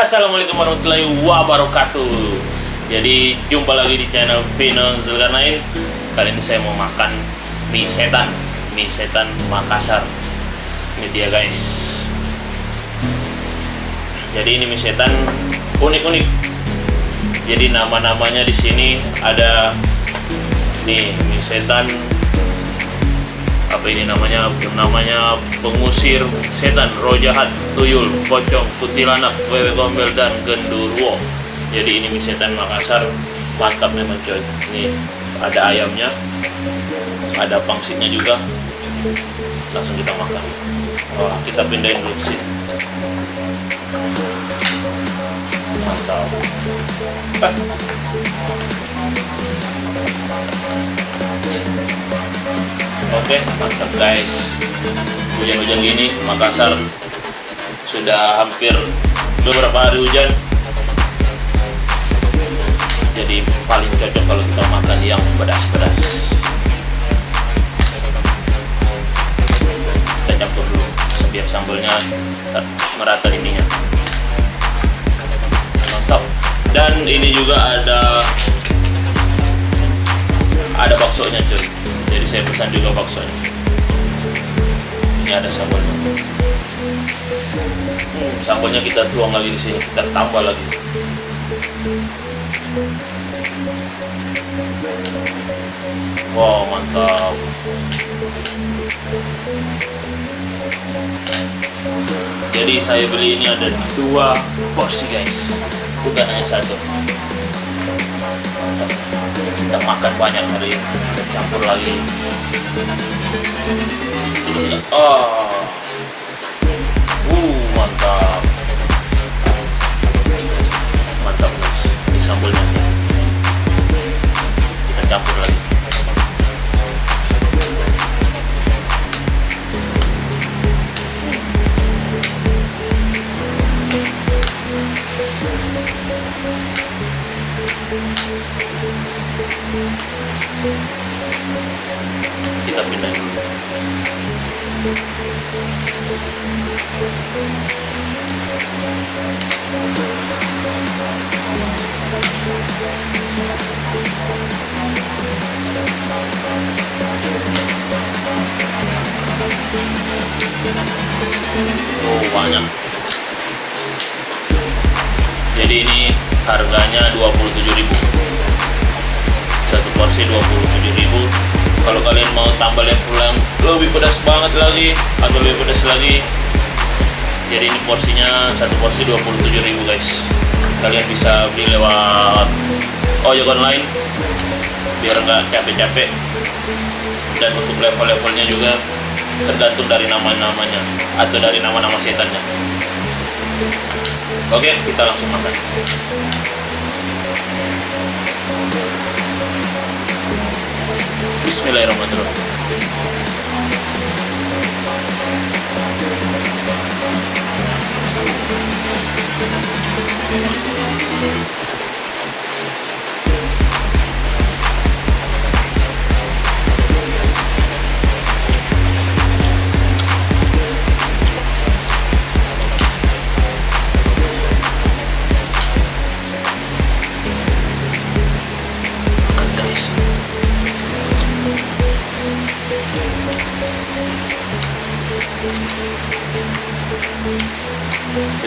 Assalamualaikum warahmatullahi wabarakatuh. Jadi jumpa lagi di channel Vino Zulkarnain. Kali ini saya mau makan mie setan Makassar. Ini dia guys. Jadi ini mie setan unik-unik. Jadi nama-namanya di sini ada ini mie setan apa ini namanya pengusir setan, roh jahat, tuyul, pocong, kuntilanak, wewe gombel dan genderuwo. Jadi ini mie setan Makassar, mantap memang coy. Ini ada ayamnya, ada pangsitnya juga. Langsung kita makan. Wah, kita pindahin dulu ke sini. Mantap. Oke, mantap guys. Hujan-hujan gini, Makassar sudah hampir beberapa hari hujan. Jadi paling cocok kalau kita makan yang pedas-pedas. Kita campur dulu biar sambalnya merata ininya. Mantap. Dan ini juga ada baksonya cuy. Jadi saya pesan juga baksonya. Ini ada sambalnya. Sambalnya kita tuang lagi di sini, kita tambah lagi. Wow, mantap. Jadi saya beli ini ada 2 porsi guys, bukan hanya 1. Mantap. Kita makan banyak hari ini, kita campur lagi. Mantap. Mantap guys. Ini sambalnya. Kita campur lagi. Kita pindah dulu. Banyak. Jadi ini harganya 27.000. Satu porsi 27.000. Kalau kalian mau tambah level yang lebih pedas banget lagi atau lebih pedas lagi, jadi ini porsinya satu porsi 27.000 guys. Kalian bisa beli lewat ojek online biar nggak capek-capek. Dan untuk level-levelnya juga tergantung dari nama-namanya atau dari nama-nama setannya. Oke, kita langsung makan. Bismillahirrahmanirrahim.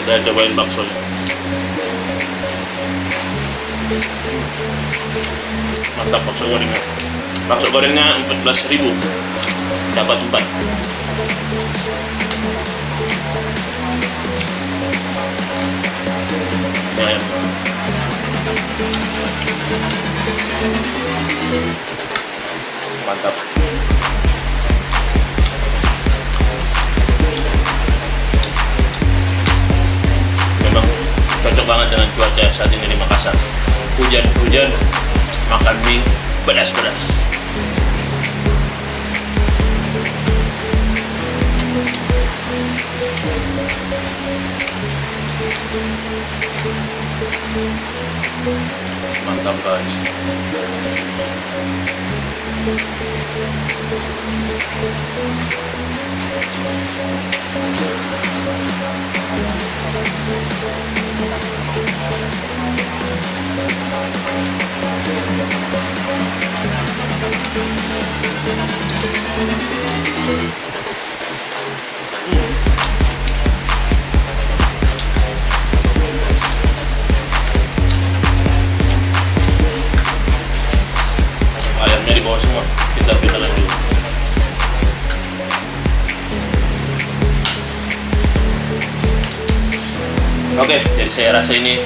Kita cobain baksonya. Mantap bakso gorengnya. Bakso gorengnya 14.000. Dapat 4. Ya. Mantap. Cocok banget dengan cuaca saat ini di Makassar. Hujan-hujan, makan mie pedas-pedas. Mantap guys. Ayamnya di bawah semua, kita pindahin dulu. Oke, jadi saya rasa ini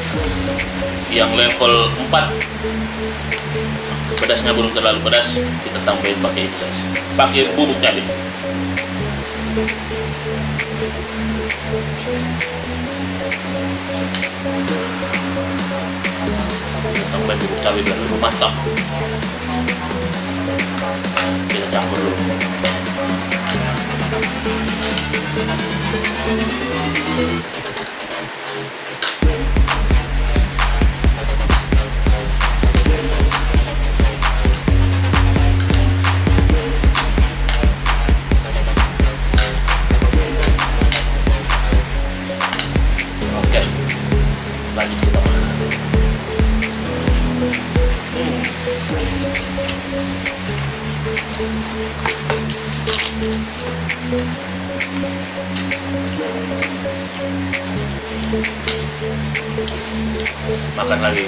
yang level 4. Pedasnya belum terlalu pedas, kita tambahin pakai ini guys, pakai bubuk cabai. Kita tambahin bubuk cabai biar lebih mantap. Kita campur dulu. Oke, lanjut kita makan. Makan lagi.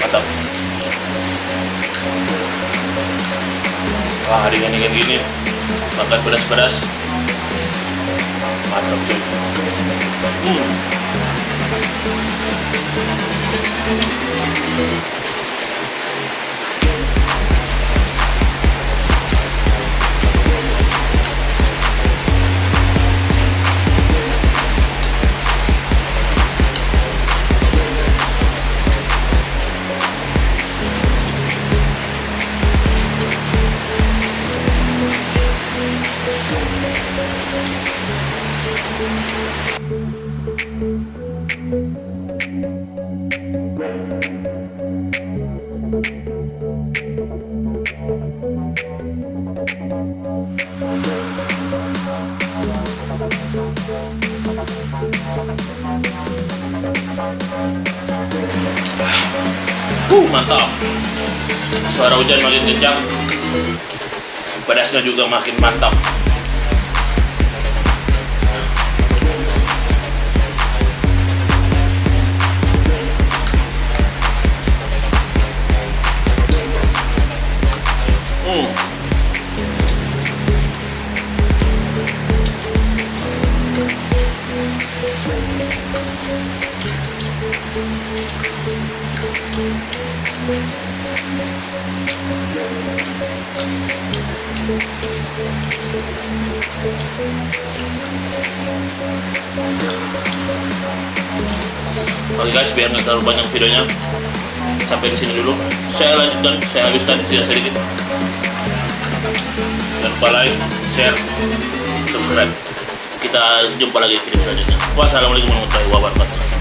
Mantap. Wah, dengan gini makan pedas-pedas mantap cuy. Mantap. Suara hujan makin kencang, pedasnya juga makin mantap. Oke guys, biar nggak terlalu banyak videonya, sampai di sini dulu. Saya lanjutkan, saya habiskan tidak sedikit. Jangan lupa like, share, subscribe. Kita jumpa lagi di video selanjutnya. Wassalamualaikum warahmatullahi wabarakatuh.